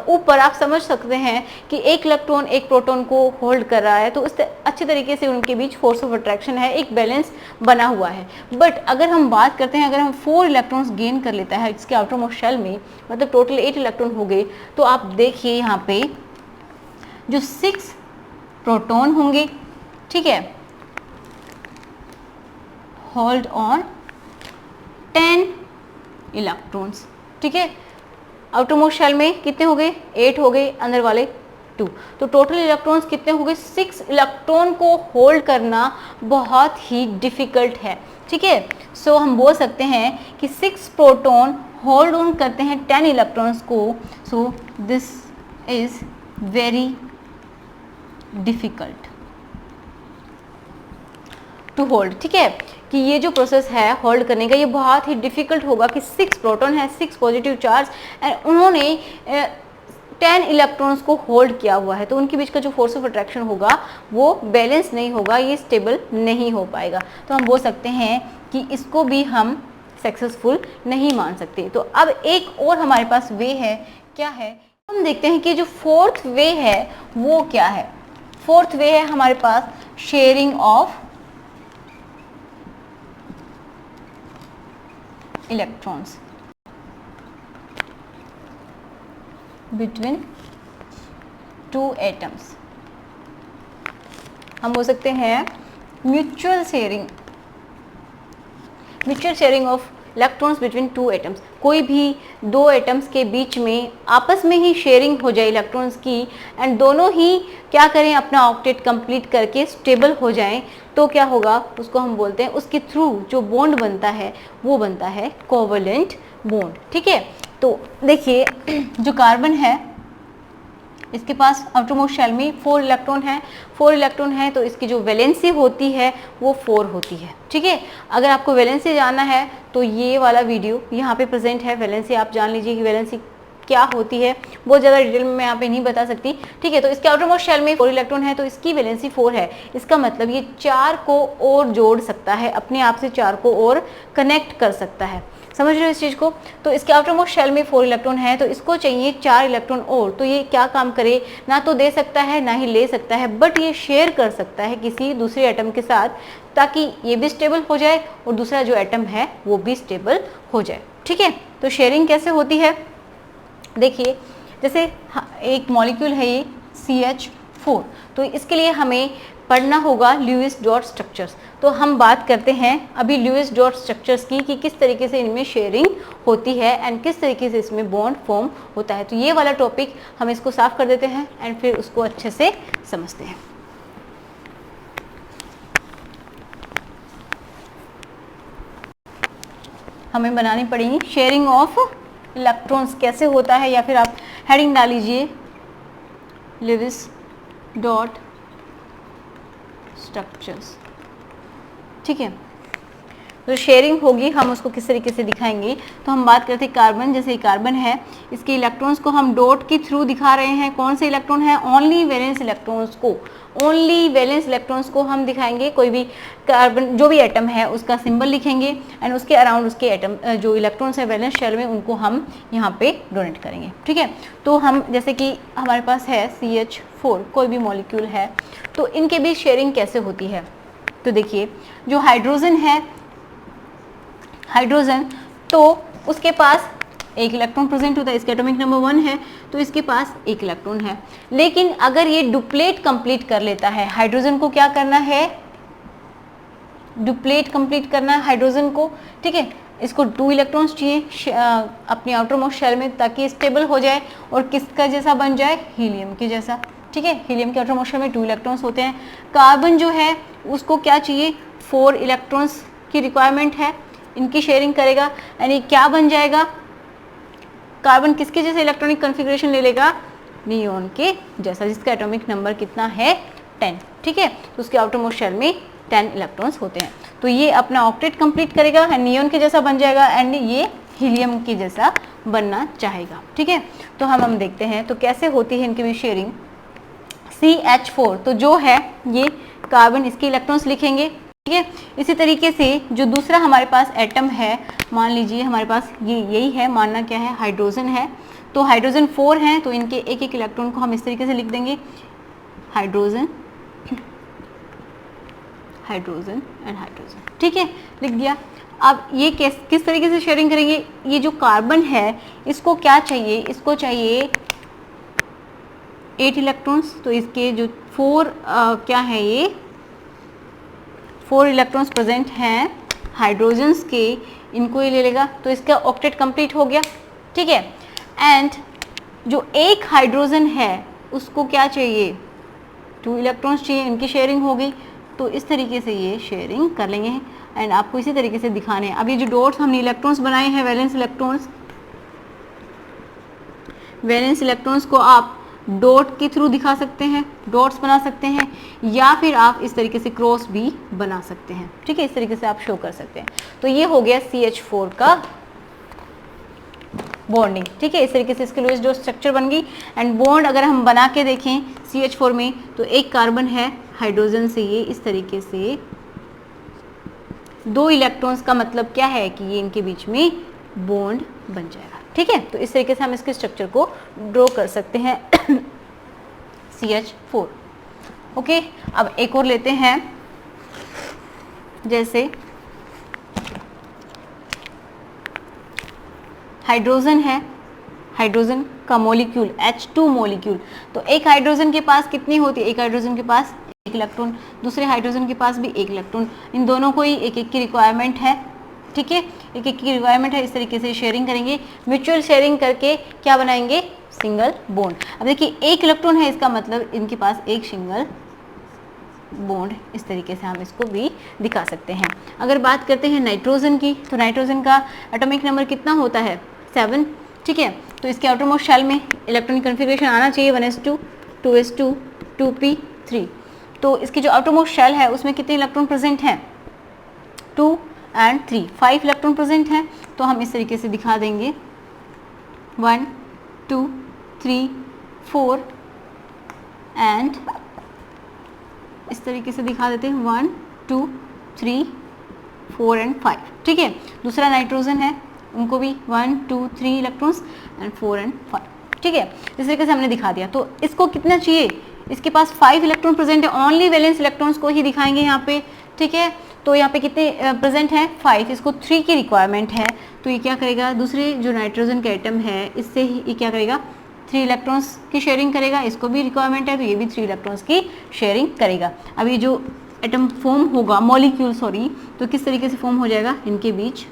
ऊपर आप समझ सकते हैं कि 1 इलेक्ट्रॉन 1 प्रोटॉन को होल्ड कर रहा है, तो उससे अच्छे तरीके से उनके बीच फोर्स ऑफ अट्रैक्शन है, एक बैलेंस बना हुआ है। बट अगर हम बात करते हैं, अगर हम 4 इलेक्ट्रॉन्स गेन कर लेता है इसके आउटर मोस्ट शेल में, मतलब टोटल 8 इलेक्ट्रॉन हो गए, तो आप देखिए यहाँ पे जो 6 प्रोटॉन होंगे, ठीक है, होल्ड ऑन 10 इलेक्ट्रॉन्स, ठीक है। आउटर मोस्ट शेल में कितने हो गए, 8 हो गए, अंदर वाले 2, तो टोटल इलेक्ट्रॉन्स कितने हो गए, 6 इलेक्ट्रॉन को होल्ड करना बहुत ही डिफिकल्ट है, ठीक है। सो हम बोल सकते हैं कि 6 प्रोटॉन होल्ड ऑन करते हैं 10 इलेक्ट्रॉन्स को। So this is very difficult to hold, ठीक है, कि ये जो प्रोसेस है होल्ड करने का ये बहुत ही डिफिकल्ट होगा कि 6 प्रोटॉन है, 6 पॉजिटिव चार्ज एंड उन्होंने 10 इलेक्ट्रॉन्स को होल्ड किया हुआ है, तो उनके बीच का जो फोर्स ऑफ अट्रैक्शन होगा वो बैलेंस नहीं होगा, ये स्टेबल नहीं हो पाएगा। तो हम बोल सकते हैं कि इसको भी हम सक्सेसफुल नहीं मान सकते। तो अब एक और हमारे पास वे है, क्या है, हम देखते हैं कि जो फोर्थ वे है वो क्या है। फोर्थ वे है हमारे पास sharing of electrons between 2 atoms. हम बोल सकते हैं mutual sharing of electrons between 2 atoms. कोई भी 2 एटम्स के बीच में आपस में ही शेयरिंग हो जाए इलेक्ट्रॉन्स की एंड दोनों ही क्या करें, अपना ऑक्टेट कंप्लीट करके स्टेबल हो जाएं, तो क्या होगा, उसको हम बोलते हैं, उसके थ्रू जो बॉन्ड बनता है वो बनता है कोवलेंट बॉन्ड, ठीक है। तो देखिए जो कार्बन है इसके पास आउटर मोस्ट शेल में 4 इलेक्ट्रॉन है, 4 इलेक्ट्रॉन है, तो इसकी जो वैलेंसी होती है वो 4 होती है, ठीक है। अगर आपको वैलेंसी जानना है तो ये वाला वीडियो यहाँ पे प्रेजेंट है, वैलेंसी आप जान लीजिए कि वैलेंसी क्या होती है, बहुत ज़्यादा डिटेल में मैं यहाँ पे नहीं बता सकती, ठीक है। तो इसके आउटर मोस्ट शेल में 4 इलेक्ट्रॉन है, तो इसकी वैलेंसी 4 है। इसका मतलब ये 4 को और जोड़ सकता है, अपने आप से 4 को और कनेक्ट कर सकता है, समझ रहे हो इस चीज़ को। तो इसके आउटर मोस्ट शेल में 4 इलेक्ट्रॉन है, तो इसको चाहिए 4 इलेक्ट्रॉन और, तो ये क्या काम करे, ना तो दे सकता है ना ही ले सकता है, बट ये शेयर कर सकता है किसी दूसरे एटम के साथ, ताकि ये भी स्टेबल हो जाए और दूसरा जो एटम है वो भी स्टेबल हो जाए, ठीक है। तो शेयरिंग कैसे होती है, देखिए जैसे एक मॉलिक्यूल है ये CH4, तो इसके लिए हमें पढ़ना होगा ल्यूइस डॉट स्ट्रक्चर्स। तो हम बात करते हैं अभी ल्यूइस डॉट स्ट्रक्चर्स की कि किस तरीके से इनमें शेयरिंग होती है एंड किस तरीके से इसमें बॉन्ड फॉर्म होता है। तो ये वाला टॉपिक हम इसको साफ कर देते हैं एंड फिर उसको अच्छे से समझते हैं। हमें बनानी पड़ेगी शेयरिंग ऑफ इलेक्ट्रॉन्स कैसे होता है, या फिर आप हेडिंग डाल लीजिए ल्यूइस डॉट स्ट्रक्चर्स, ठीक है। तो शेयरिंग होगी, हम उसको किस तरीके से दिखाएंगे। तो हम बात करते हैं कार्बन, जैसे कार्बन है इसके इलेक्ट्रॉन्स को हम डॉट के थ्रू दिखा रहे हैं। कौन से इलेक्ट्रॉन है, ओनली वैलेंस इलेक्ट्रॉन्स को, ओनली वैलेंस इलेक्ट्रॉन्स को हम दिखाएंगे। कोई भी कार्बन जो भी एटम है उसका सिंबल लिखेंगे एंड उसके अराउंड उसके एटम जो इलेक्ट्रॉन्स है वैलेंस शेल में उनको हम यहाँ पे डोनेट करेंगे, ठीक है। तो हम जैसे कि हमारे पास है CH4 कोई भी मॉलिक्यूल है, तो इनके बीच शेयरिंग कैसे होती है। तो देखिए जो हाइड्रोजन है हाइड्रोजन, तो उसके पास एक इलेक्ट्रॉन प्रेजेंट होता है, इसका एटॉमिक नंबर 1 है तो इसके पास एक इलेक्ट्रॉन है। लेकिन अगर ये डुप्लेट कंप्लीट कर लेता है, हाइड्रोजन को क्या करना है, डुप्लेट कंप्लीट करना है हाइड्रोजन को, ठीक है, इसको 2 इलेक्ट्रॉन्स चाहिए अपनी आउटर मोस्ट शेल में ताकि स्टेबल हो जाए और किसका जैसा बन जाए, हीलियम के जैसा, ठीक है। हीलियम के आउटर मोस्ट शेल में 2 इलेक्ट्रॉन्स होते हैं। कार्बन जो है उसको क्या चाहिए, 4 इलेक्ट्रॉन्स की रिक्वायरमेंट है, इनकी शेयरिंग करेगा, यानी क्या बन जाएगा, कार्बन किसके जैसे इलेक्ट्रॉनिक कॉन्फ़िगरेशन ले लेगा, नियोन के जैसा, जिसका एटॉमिक नंबर कितना है 10, ठीक है। तो उसके आउटर मोस्ट शेल में 10 इलेक्ट्रॉन्स होते हैं। तो ये अपना ऑक्टेट कंप्लीट करेगा, नियोन के जैसा बन जाएगा एंड ये हीलियम के जैसा बनना चाहेगा, ठीक है। तो हम देखते हैं तो कैसे होती है इनकी भी शेयरिंग। CH4 तो जो है ये कार्बन, इसके इलेक्ट्रॉन्स लिखेंगे, ठीक है। इसी तरीके से जो दूसरा हमारे पास एटम है, मान लीजिए हमारे पास ये यही है, मानना क्या है, हाइड्रोजन है, तो हाइड्रोजन 4 हैं तो इनके एक एक इलेक्ट्रॉन को हम इस तरीके से लिख देंगे, हाइड्रोजन, हाइड्रोजन एंड हाइड्रोजन, ठीक है, लिख दिया। अब ये किस तरीके से शेयरिंग करेंगे, ये जो कार्बन है इसको क्या चाहिए, इसको चाहिए 8 इलेक्ट्रॉन्स, तो इसके जो 4 क्या है, ये 4 इलेक्ट्रॉन्स प्रेजेंट हैं हाइड्रोजन्स के, इनको ये ले लेगा, तो इसका ऑक्टेट कंप्लीट हो गया, ठीक है। एंड जो एक हाइड्रोजन है उसको क्या चाहिए, 2 इलेक्ट्रॉन्स चाहिए, इनकी शेयरिंग हो गई, तो इस तरीके से ये शेयरिंग कर लेंगे एंड आपको इसी तरीके से दिखाने हैं। अब ये जो डॉट्स हमने इलेक्ट्रॉन्स बनाए हैं, वैलेंस इलेक्ट्रॉन्स, वैलेंस इलेक्ट्रॉन्स को आप डॉट के थ्रू दिखा सकते हैं, डॉट्स बना सकते हैं, या फिर आप इस तरीके से क्रॉस भी बना सकते हैं, ठीक है, इस तरीके से आप शो कर सकते हैं। तो ये हो गया CH4 का बॉन्डिंग, ठीक है, इस तरीके से इसके लुईस डॉट स्ट्रक्चर बन गई। एंड बॉन्ड अगर हम बना के देखें CH4 में, तो एक कार्बन है हाइड्रोजन से, ये इस तरीके से 2 इलेक्ट्रॉन्स का मतलब क्या है कि ये इनके बीच में बॉन्ड बन जाएगा, ठीक है। तो इस तरीके से हम इसके स्ट्रक्चर को ड्रॉ कर सकते हैं CH4, ओके। अब एक और लेते हैं, जैसे हाइड्रोजन है, हाइड्रोजन का मॉलिक्यूल H2 मॉलिक्यूल, तो एक हाइड्रोजन के पास कितनी होती है, एक हाइड्रोजन के पास एक इलेक्ट्रॉन, दूसरे हाइड्रोजन के पास भी एक इलेक्ट्रॉन, इन दोनों को ही एक एक की रिक्वायरमेंट है, ठीक है, एक एक की रिक्वायरमेंट है। इस तरीके से शेयरिंग करेंगे, म्यूचुअल शेयरिंग करके क्या बनाएंगे, सिंगल बॉन्ड। अब देखिए एक इलेक्ट्रॉन है, इसका मतलब इनके पास एक सिंगल बॉन्ड, इस तरीके से हम इसको भी दिखा सकते हैं। अगर बात करते हैं नाइट्रोजन की, तो नाइट्रोजन का एटॉमिक नंबर कितना होता है, 7, ठीक है। तो इसके आउटर मोस्ट शेल में इलेक्ट्रॉनिक कन्फिग्रेशन आना चाहिए 1s2, 2s2, 2p3। तो इसकी जो आउटर मोस्ट शेल है उसमें कितने इलेक्ट्रॉन प्रेजेंट हैं, 2 एंड 3, 5 इलेक्ट्रॉन प्रेजेंट हैं। तो हम इस तरीके से दिखा देंगे 1 2 3 4 एंड इस तरीके से दिखा देते हैं 1 2 3 4 एंड 5, ठीक है। दूसरा नाइट्रोजन है, उनको भी 1 2 3 इलेक्ट्रॉन्स एंड 4 एंड 5, ठीक है, इस तरीके से हमने दिखा दिया। तो इसको कितना चाहिए, इसके पास 5 इलेक्ट्रॉन प्रेजेंट है, ओनली वैलेंस इलेक्ट्रॉन्स को ही दिखाएंगे यहाँ पे, ठीक है। तो यहाँ पे कितने प्रेजेंट हैं, 5, इसको 3 की रिक्वायरमेंट है, तो ये क्या करेगा, दूसरे जो नाइट्रोजन का एटम है इससे ही ये क्या करेगा, 3 इलेक्ट्रॉन्स की शेयरिंग करेगा, इसको भी रिक्वायरमेंट है तो ये भी 3 इलेक्ट्रॉन्स की शेयरिंग करेगा। अब ये जो एटम फॉर्म होगा, मॉलिक्यूल सॉरी, तो किस तरीके से फॉर्म हो जाएगा, इनके बीच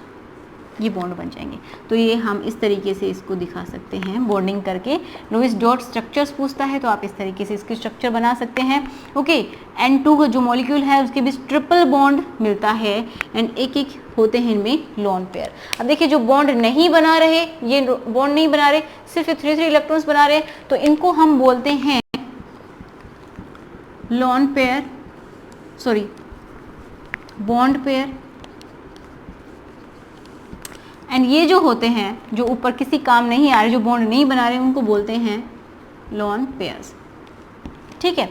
ये बॉन्ड बन जाएंगे। तो ये हम इस तरीके से इसको दिखा सकते हैं बॉन्डिंग करके। लुईस डॉट स्ट्रक्चर्स पूछता है तो आप इस तरीके से इसके स्ट्रक्चर बना सकते हैं, ओके। N2 जो मॉलिक्यूल है उसके बीच ट्रिपल बॉन्ड मिलता है एंड एक एक होते हैं इनमें लोन पेयर। अब देखिए जो बॉन्ड नहीं बना रहे, ये बॉन्ड नहीं बना रहे, सिर्फ 3 इलेक्ट्रॉन्स बना रहे, तो इनको हम बोलते हैं lone pair, sorry bond pair. And ये जो होते हैं, जो ऊपर किसी काम नहीं आ रहे, जो बॉन्ड नहीं बना रहे, उनको बोलते हैं लोन पेयर्स, ठीक है।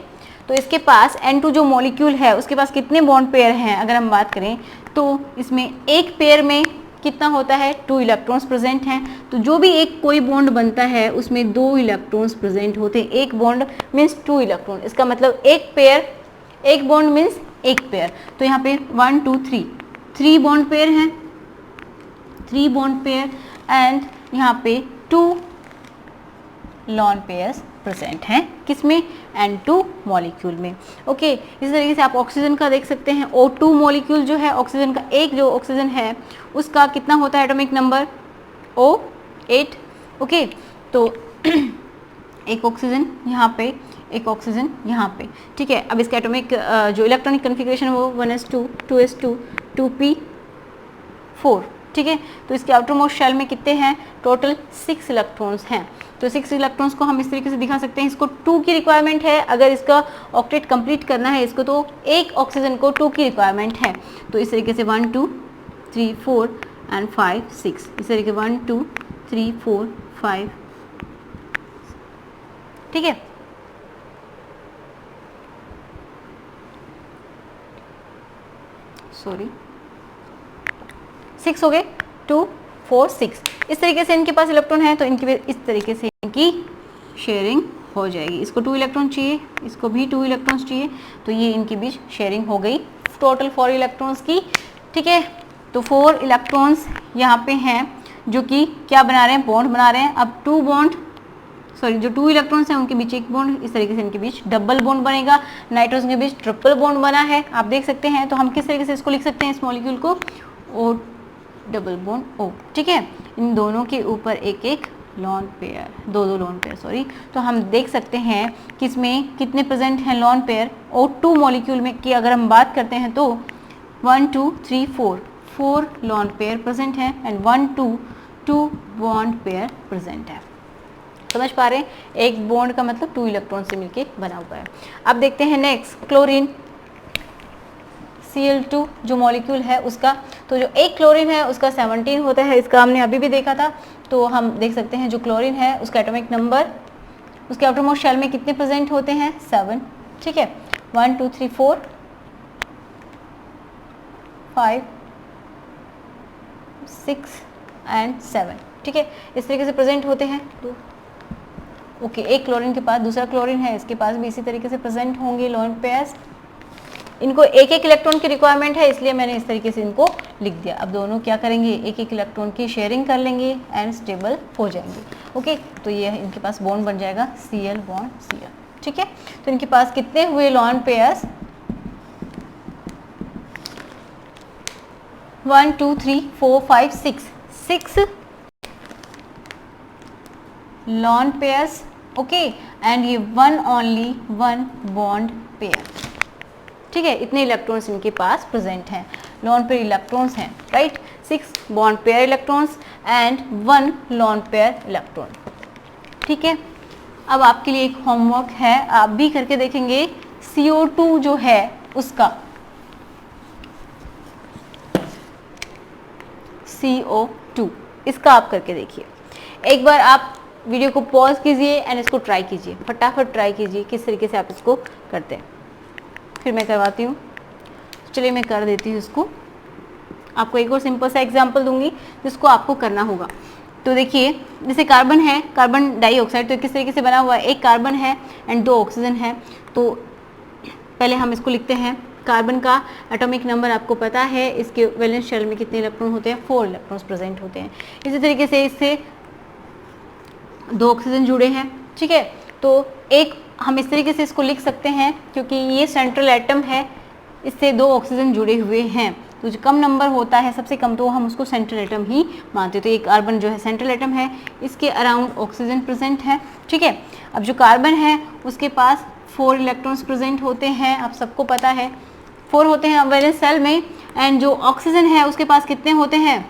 तो इसके पास N2 जो मॉलिक्यूल है उसके पास कितने बॉन्ड पेयर हैं, अगर हम बात करें तो इसमें एक पेयर में कितना होता है, 2 इलेक्ट्रॉन्स प्रेजेंट हैं। तो जो भी एक कोई बॉन्ड बनता है उसमें 2 इलेक्ट्रॉन्स प्रेजेंट होते हैं, एक बॉन्ड मीन्स 2 इलेक्ट्रॉन, इसका मतलब एक पेयर, एक बॉन्ड मीन्स एक पेयर। तो यहाँ पे 1 2 3 बॉन्ड पेयर हैं, 3 बॉन्ड पेयर एंड यहाँ पे 2 लॉन पेयर्स प्रेजेंट हैं किसमें, N2 मॉलिक्यूल में। ओके, इस तरीके से आप ऑक्सीजन का देख सकते हैं। O2 मॉलिक्यूल जो है ऑक्सीजन का, एक जो ऑक्सीजन है उसका कितना होता है एटॉमिक नंबर, O8। ओके, तो एक ऑक्सीजन यहाँ पे, एक ऑक्सीजन यहाँ पे, ठीक है। अब इसका एटॉमिक जो इलेक्ट्रॉनिक कन्फिग्रेशन वो 1s2 2s2 2p4, ठीक है। तो इसके आउटर मोस्ट शेल में कितने हैं, टोटल 6 इलेक्ट्रॉन्स हैं। तो 6 इलेक्ट्रॉन्स को हम इस तरीके से दिखा सकते हैं। इसको 2 की रिक्वायरमेंट है, अगर इसका ऑक्टेट कंप्लीट करना है इसको, तो एक ऑक्सीजन को 2 की रिक्वायरमेंट है। तो इस तरीके से 1 2 3 4 एंड 5 6, इस तरीके 1 2 3 4 5, ठीक है। सॉरी 6 हो गए, 2 4 6, इस तरीके से इनके पास इलेक्ट्रॉन है। तो इनकी इस तरीके से इनकी शेयरिंग हो जाएगी। इसको 2 इलेक्ट्रॉन चाहिए, इसको भी 2 इलेक्ट्रॉन्स चाहिए, तो ये इनके बीच शेयरिंग हो गई टोटल 4 इलेक्ट्रॉन्स की, ठीक है। तो 4 इलेक्ट्रॉन्स यहाँ पे हैं जो कि क्या बना रहे हैं, बॉन्ड बना रहे हैं। अब 2 बॉन्ड, सॉरी जो 2 इलेक्ट्रॉन्स हैं उनके बीच एक बॉन्ड, इस तरीके से इनके बीच डबल बॉन्ड बनेगा। नाइट्रोजन के बीच ट्रिपल बॉन्ड बना है, आप देख सकते हैं। तो हम किस तरीके से इसको लिख सकते हैं, इस मॉलिक्यूल को, O डबल बॉन्ड O, ठीक है। इन दोनों के ऊपर एक एक lone pair, 2 lone pair, sorry. तो हम देख सकते हैं कि इसमें कितने प्रेजेंट हैं लॉन पेयर O2 मॉलिक्यूल में की अगर हम बात करते हैं तो 1 2 3 4 लॉन पेयर प्रेजेंट हैं एंड 1 2 बॉन्ड पेयर प्रेजेंट है। समझ पा रहे हैं, एक बॉन्ड का मतलब 2 इलेक्ट्रॉन से मिलके बना हुआ है। अब देखते हैं नेक्स्ट, क्लोरीन Cl2 जो मॉलिक्यूल है उसका, तो जो एक क्लोरीन है उसका 17 होता है, इसका हमने अभी भी देखा था। तो हम देख सकते हैं जो क्लोरीन है उसका एटॉमिक नंबर, उसके आउटर मोस्ट शेल में कितने प्रेजेंट होते हैं, 7, ठीक है। 1 2 3 4 5 6 एंड 7, ठीक है। इस तरीके से प्रेजेंट होते हैं। ओके, एक क्लोरीन के पास दूसरा क्लोरीन है, इसके पास भी इसी तरीके से प्रेजेंट होंगे लॉन पेयर्स। इनको एक एक इलेक्ट्रॉन की रिक्वायरमेंट है, इसलिए मैंने इस तरीके से इनको लिख दिया। अब दोनों क्या करेंगे, एक एक इलेक्ट्रॉन की शेयरिंग कर लेंगे एंड स्टेबल हो जाएंगे। ओके, तो ये इनके पास बॉन्ड बन जाएगा Cl बॉन्ड Cl, ठीक है। तो इनके पास कितने हुए lawn pairs, 1 2 3 4 5 6 lawn pairs, okay. And ये 1 बॉन्ड पेयर, ठीक है। इतने इलेक्ट्रॉन्स इनके पास प्रेजेंट हैं, लॉन पेयर इलेक्ट्रॉन्स हैं, right. 6 bond pair electrons and 1 lone pair electron, ठीक है। अब आपके लिए एक होमवर्क है, आप भी करके देखेंगे। CO2 जो है उसका, CO2 इसका आप करके देखिए। एक बार आप वीडियो को पॉज कीजिए एंड इसको ट्राई कीजिए, फटाफट ट्राई कीजिए किस तरीके से आप इसको करते हैं। फिर मैं करवाती हूँ, चलिए मैं कर देती हूँ इसको। आपको एक और सिंपल सा एग्जांपल दूंगी जिसको आपको करना होगा। तो देखिए, जैसे कार्बन है, कार्बन डाइऑक्साइड, तो किस तरीके से बना हुआ है, एक कार्बन है एंड 2 ऑक्सीजन है। तो पहले हम इसको लिखते हैं। कार्बन का एटॉमिक नंबर आपको पता है, इसके वैलेंस शेल में कितने इलेक्ट्रॉन होते हैं, 4 इलेक्ट्रॉन्स प्रेजेंट होते हैं। इसी तरीके से इससे 2 ऑक्सीजन जुड़े हैं, ठीक है। तो एक हम इस तरीके से इसको लिख सकते हैं, क्योंकि ये सेंट्रल एटम है, इससे 2 ऑक्सीजन जुड़े हुए हैं। तो जो कम नंबर होता है, सबसे कम, तो हम उसको सेंट्रल एटम ही मानते हैं। तो ये कार्बन जो है सेंट्रल एटम है, इसके अराउंड ऑक्सीजन प्रेजेंट है, ठीक है। अब जो कार्बन है उसके पास 4 इलेक्ट्रॉन्स प्रेजेंट होते हैं, आप सबको पता है 4 होते हैं वैलेंस शेल में। एंड जो ऑक्सीजन है उसके पास कितने होते हैं,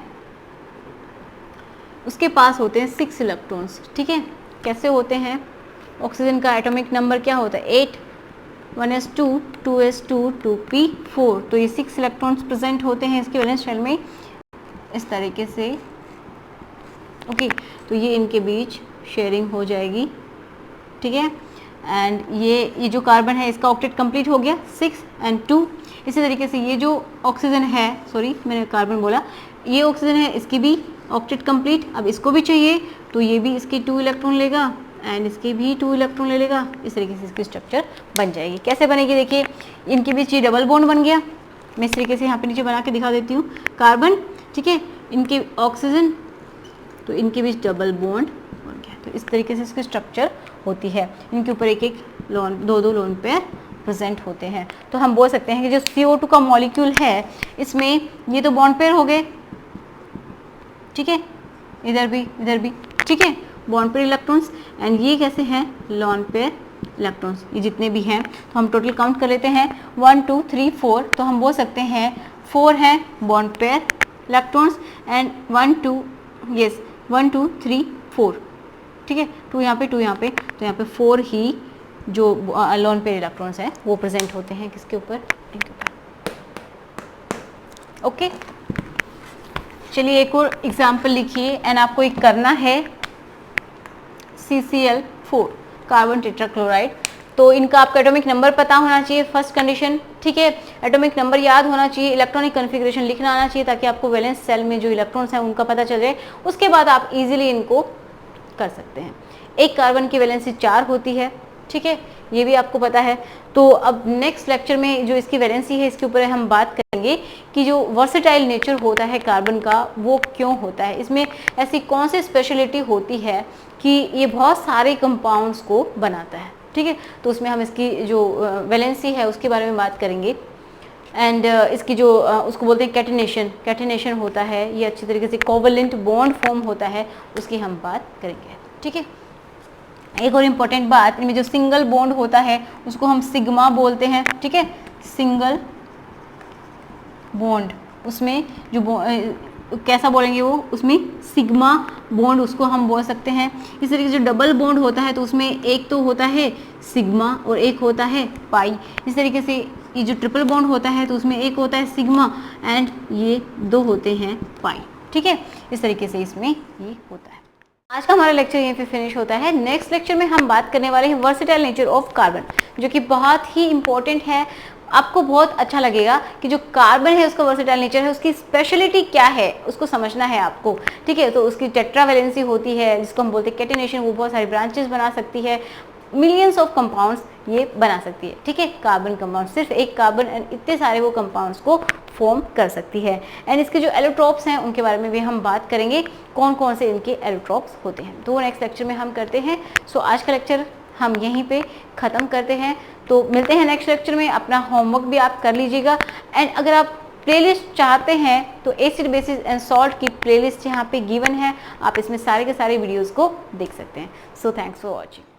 उसके पास होते हैं 6 इलेक्ट्रॉन्स, ठीक है। कैसे होते हैं, ऑक्सीजन का एटॉमिक नंबर क्या होता है, 8, 1s2 2s2 2p4। तो ये 6 इलेक्ट्रॉन्स प्रेजेंट होते हैं इसके वैलेंस शेल में इस तरीके से, ओके। तो ये इनके बीच शेयरिंग हो जाएगी, ठीक है। एंड ये जो कार्बन है इसका ऑक्टेट कंप्लीट हो गया, 6 एंड 2। इसी तरीके से ये जो ऑक्सीजन है, सॉरी मैंने कार्बन बोला, ये ऑक्सीजन है, इसकी भी ऑक्टेट कंप्लीट। अब इसको भी चाहिए, तो ये भी इसके 2 इलेक्ट्रॉन लेगा एंड इसके भी 2 इलेक्ट्रॉन ले लेगा। इस तरीके से इसकी स्ट्रक्चर बन जाएगी। कैसे बनेगी, देखिए इनके बीच ये डबल बॉन्ड बन गया। मैं इस तरीके से यहाँ पे नीचे बना के दिखा देती हूँ। कार्बन ठीक है, इनके ऑक्सीजन तो इनके बीच डबल बॉन्ड बन गया। तो इस तरीके से इसकी स्ट्रक्चर होती है, इनके ऊपर एक एक लोन, दो दो लोन पेयर प्रेजेंट होते हैं। तो हम बोल सकते हैं कि जो CO2 का मॉलिक्यूल है इसमें ये तो बॉन्ड पेयर हो गए, ठीक है, इधर भी, ठीक है, बॉन्ड पेयर इलेक्ट्रॉन्स, एंड ये कैसे हैं, लोन पेयर इलेक्ट्रॉन्स। ये जितने भी हैं तो हम टोटल काउंट कर लेते हैं 1 2 3 4। तो हम बोल सकते हैं 4 हैं बॉन्ड पेयर इलेक्ट्रॉन्स एंड 1 2 3 4, ठीक है, 2 यहाँ पे 2 यहाँ पे, तो यहाँ पे 4 ही जो लोन पेयर इलेक्ट्रॉन्स हैं वो प्रेजेंट होते हैं किसके ऊपर, इनके ऊपर। ओके, चलिए एक और एग्जाम्पल लिखिए एंड आपको एक करना है CCl4 कार्बन टेट्राक्लोराइड। तो इनका आपका एटॉमिक नंबर पता होना चाहिए, फर्स्ट कंडीशन, ठीक है, एटॉमिक नंबर याद होना चाहिए, इलेक्ट्रॉनिक कॉन्फ़िगरेशन लिखना आना चाहिए ताकि आपको वैलेंस सेल में जो इलेक्ट्रॉन्स हैं उनका पता चल जाए। उसके बाद आप इजीली इनको कर सकते हैं। एक कार्बन की वैलेंसी 4 होती है, ठीक है, ये भी आपको पता है। तो अब नेक्स्ट लेक्चर में जो इसकी वैलेंसी है इसके ऊपर हम बात करेंगे कि जो वर्सेटाइल नेचर होता है कार्बन का वो क्यों होता है, इसमें ऐसी कौन सी स्पेशलिटी होती है कि ये बहुत सारे कंपाउंड्स को बनाता है, ठीक है। तो उसमें हम इसकी जो वैलेंसी है उसके बारे में बात करेंगे एंड इसकी जो उसको बोलते हैं कैटिनेशन होता है, ये अच्छी तरीके से कोवलेंट बॉन्ड फॉर्म होता है, उसकी हम बात करेंगे, ठीक है। एक और इम्पॉर्टेंट बात, इनमें जो सिंगल बॉन्ड होता है उसको हम सिग्मा बोलते हैं, ठीक है, सिंगल बॉन्ड, उसमें जो कैसा बोलेंगे वो, उसमें सिग्मा बॉन्ड उसको हम बोल सकते हैं। इस तरीके से जो डबल बॉन्ड होता है तो उसमें एक तो होता है सिग्मा और एक होता है पाई। इस तरीके से ये जो ट्रिपल बॉन्ड होता है तो उसमें एक होता है सिग्मा एंड ये दो होते हैं पाई, ठीक है। इस तरीके से इसमें ये होता है। आज का हमारा लेक्चर यहीं पे फिनिश होता है। नेक्स्ट लेक्चर में हम बात करने वाले हैं वर्सेटाइल नेचर ऑफ कार्बन, जो कि बहुत ही इंपॉर्टेंट है। आपको बहुत अच्छा लगेगा कि जो कार्बन है उसका वर्सेटाइल नेचर है, उसकी स्पेशलिटी क्या है उसको समझना है आपको, ठीक है। तो उसकी टेट्रावैलेंसी होती है जिसको हम बोलते हैं कैटिनेशन, वो बहुत सारी ब्रांचेस बना सकती है, मिलियंस ऑफ कंपाउंड्स ये बना सकती है, ठीक है। कार्बन कंपाउंड, सिर्फ एक कार्बन एंड इतने सारे वो कंपाउंड्स को फॉर्म कर सकती है। एंड इसके जो एलोट्रोप्स हैं उनके बारे में भी हम बात करेंगे, कौन कौन से इनके एलोट्रोप्स होते हैं, तो वो नेक्स्ट लेक्चर में हम करते हैं। सो आज का लेक्चर हम यहीं पे ख़त्म करते हैं, तो मिलते हैं नेक्स्ट लेक्चर में। अपना होमवर्क भी आप कर लीजिएगा एंड अगर आप प्लेलिस्ट चाहते हैं तो एसिड बेसिस एंड सॉल्ट की प्लेलिस्ट यहाँ पे गिवन है, आप इसमें सारे के सारे वीडियोज़ को देख सकते हैं। So thanks for watching.